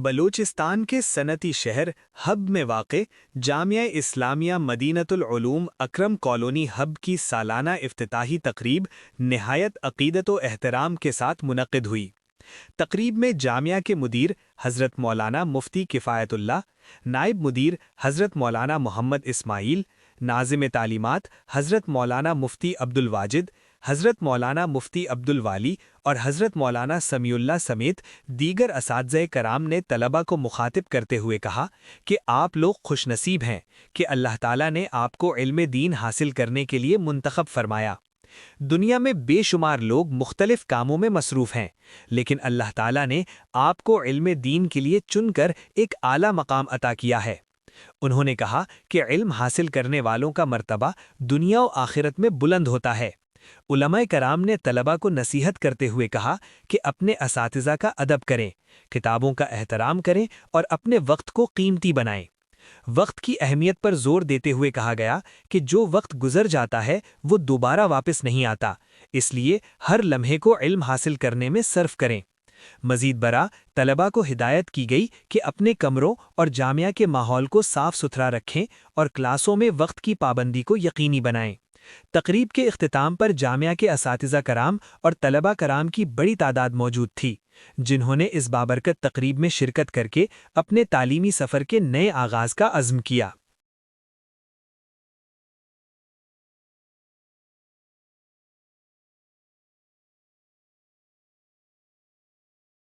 بلوچستان کے صنعتی شہر ہب میں واقع جامعہ اسلامیہ مدینۃ العلوم اکرم کالونی ہب کی سالانہ افتتاحی تقریب نہایت عقیدت و احترام کے ساتھ منعقد ہوئی۔ تقریب میں جامعہ کے مدیر حضرت مولانا مفتی کفایت اللہ، نائب مدیر حضرت مولانا محمد اسماعیل، ناظم تعلیمات حضرت مولانا مفتی عبد الواجد، حضرت مولانا مفتی عبد الوالی اور حضرت مولانا سمیع اللہ سمیت دیگر اساتذہ کرام نے طلباء کو مخاطب کرتے ہوئے کہا کہ آپ لوگ خوش نصیب ہیں کہ اللہ تعالیٰ نے آپ کو علم دین حاصل کرنے کے لیے منتخب فرمایا۔ دنیا میں بے شمار لوگ مختلف کاموں میں مصروف ہیں، لیکن اللہ تعالیٰ نے آپ کو علم دین کے لیے چن کر ایک اعلیٰ مقام عطا کیا ہے۔ انہوں نے کہا کہ علم حاصل کرنے والوں کا مرتبہ دنیا و آخرت میں بلند ہوتا ہے۔ علماء کرام نے طلباء کو نصیحت کرتے ہوئے کہا کہ اپنے اساتذہ کا ادب کریں، کتابوں کا احترام کریں اور اپنے وقت کو قیمتی بنائیں۔ وقت کی اہمیت پر زور دیتے ہوئے کہا گیا کہ جو وقت گزر جاتا ہے وہ دوبارہ واپس نہیں آتا، اس لیے ہر لمحے کو علم حاصل کرنے میں صرف کریں۔ مزید برآں طلباء کو ہدایت کی گئی کہ اپنے کمروں اور جامعہ کے ماحول کو صاف ستھرا رکھیں اور کلاسوں میں وقت کی پابندی کو یقینی بنائیں۔ تقریب کے اختتام پر جامعہ کے اساتذہ کرام اور طلباء کرام کی بڑی تعداد موجود تھی، جنہوں نے اس بابرکت تقریب میں شرکت کر کے اپنے تعلیمی سفر کے نئے آغاز کا عزم کیا۔